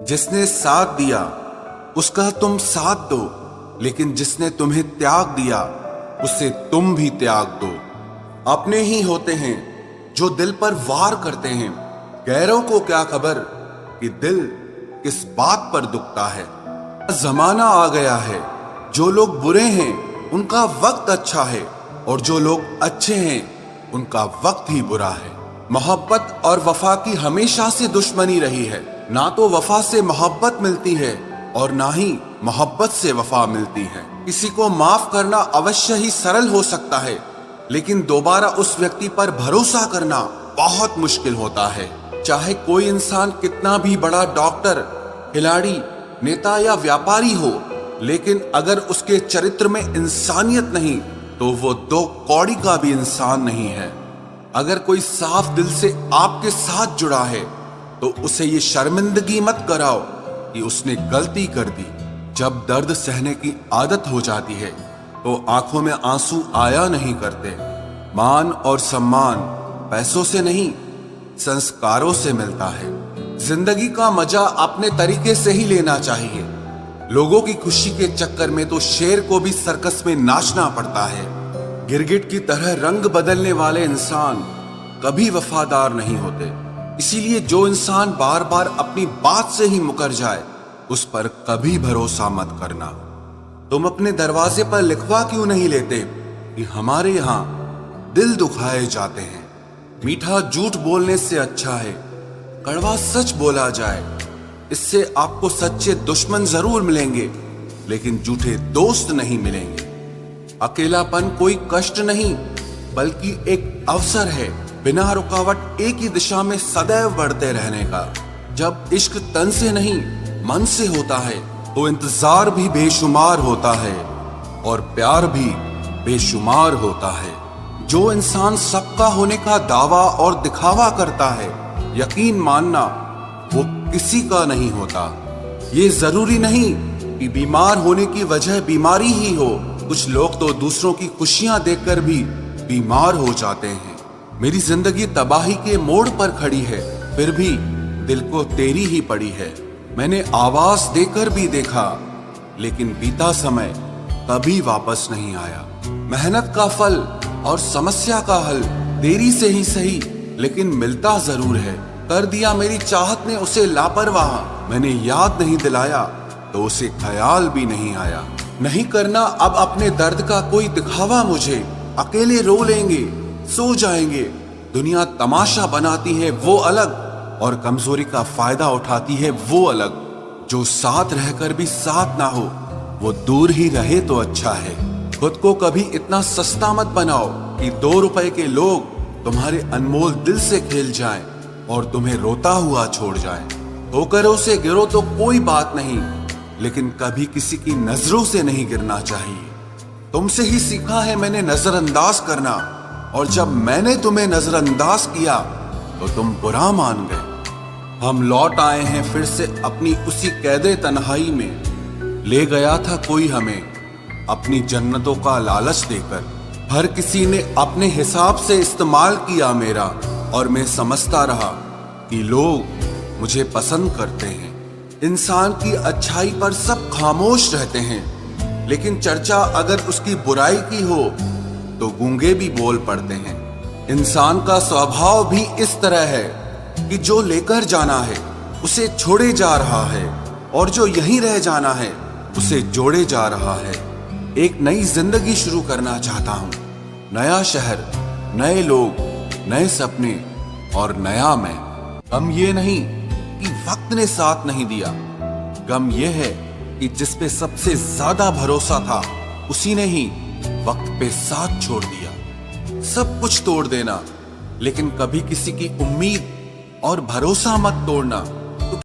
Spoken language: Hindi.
जिसने साथ दिया उसका तुम साथ दो, लेकिन जिसने तुम्हें त्याग दिया उसे तुम भी त्याग दो। अपने ही होते हैं जो दिल पर वार करते हैं, गैरों को क्या खबर कि दिल किस बात पर दुखता है। जमाना आ गया है, जो लोग बुरे हैं उनका वक्त अच्छा है, और जो लोग अच्छे हैं उनका वक्त ही बुरा है। मोहब्बत और वफा की हमेशा से दुश्मनी रही है। ना तो वफा से मोहब्बत मिलती है और ना ही मोहब्बत से वफा मिलती है। किसी को माफ करना अवश्य ही सरल हो सकता है, लेकिन दोबारा उस व्यक्ति पर भरोसा करना बहुत मुश्किल होता है। चाहे कोई इंसान कितना भी बड़ा डॉक्टर, खिलाड़ी, नेता या व्यापारी हो, लेकिन अगर उसके चरित्र में इंसानियत नहीं तो वो दो कौड़ी का भी इंसान नहीं है। अगर कोई साफ दिल से आपके साथ जुड़ा है तो उसे ये शर्मिंदगी मत कराओ कि उसने गलती कर दी। जब दर्द सहने की आदत हो जाती है तो आंखों में आंसू आया नहीं करते। मान और सम्मान पैसों से नहीं, संस्कारों से मिलता है। जिंदगी का मजा अपने तरीके से ही लेना चाहिए। लोगों की खुशी के चक्कर में तो शेर को भी सर्कस में नाचना पड़ता है। गिरगिट की तरह रंग बदलने वाले इंसान कभी वफादार नहीं होते। इसीलिए जो इंसान बार बार अपनी बात से ही मुकर जाए उस पर कभी भरोसा मत करना। तुम अपने दरवाजे पर लिखवा क्यों नहीं लेते कि हमारे यहाँ दिल दुखाए जाते हैं। मीठा झूठ बोलने से अच्छा है कड़वा सच बोला जाए। इससे आपको सच्चे दुश्मन जरूर मिलेंगे, लेकिन झूठे दोस्त नहीं मिलेंगे। अकेलापन कोई कष्ट नहीं बल्कि एक अवसर है, बिना रुकावट एक ही दिशा में सदैव बढ़ते रहने का। जब इश्क तन से नहीं मन से होता है तो इंतजार भी बेशुमार होता है और प्यार भी बेशुमार होता है। जो इंसान सबका होने का दावा और दिखावा करता है, यकीन मानना वो किसी का नहीं होता। ये जरूरी नहीं कि बीमार होने की वजह बीमारी ही हो। कुछ लोग तो दूसरों की खुशियां देखकर भी बीमार हो जाते हैं। मेरी जिंदगी तबाही के मोड़ पर खड़ी है, फिर भी दिल को तेरी ही पड़ी है। मैंने आवाज देकर भी देखा, लेकिन बीता समय कभी वापस नहीं आया। मेहनत का फल और समस्या का हल देरी से ही सही, लेकिन मिलता जरूर है। कर दिया मेरी चाहत ने उसे लापरवाह, मैंने याद नहीं दिलाया तो उसे ख्याल भी नहीं आया। नहीं करना अब अपने दर्द का कोई दिखावा मुझे। अकेले रो लेंगे, सो जाएंगे। दुनिया तमाशा बनाती है वो अलग, और कमजोरी का फायदा उठाती है वो अलग। जो साथ रहकर भी साथ ना हो वो दूर ही रहे तो अच्छा है। खुद को कभी इतना सस्ता मत बनाओ कि 2 रुपए के लोग तुम्हारे अनमोल दिल से खेल जाएं और तुम्हें रोता हुआ छोड़ जाएं। ठोकरों से गिरो तो कोई बात नहीं, लेकिन कभी किसी की नजरों से नहीं गिरना चाहिए। तुमसे ही सीखा है मैंने नजरअंदाज करना, और जब मैंने तुम्हें नजरअंदाज किया तो तुम बुरा मान गए। हम लौट आए हैं फिर से अपनी उसी कैदे तन्हाई में। ले गया था कोई हमें अपनी जन्नतों का लालच देकर। हर किसी ने अपने हिसाब से इस्तेमाल किया मेरा, और मैं समझता रहा कि लोग मुझे पसंद करते हैं। इंसान की अच्छाई पर सब खामोश रहते हैं, लेकिन चर्चा अगर उसकी बुराई की हो तो गूंगे भी बोल पड़ते हैं। इंसान का स्वभाव भी इस तरह है कि जो लेकर जाना है उसे छोड़े जा रहा है, और जो यहीं रह जाना है उसे जोड़े जा रहा है। एक नई जिंदगी शुरू करना चाहता हूँ। नया शहर, नए लोग, नए सपने और नया मैं। गम ये नहीं कि वक्त ने साथ नहीं दिया, गम ये है कि जिस पे सबसे ज्यादा भरोसा था उसी ने ही वक्त पे साथ छोड़ दिया। सब कुछ तोड़ देना, लेकिन कभी किसी की उम्मीद और भरोसा मत तोड़ना।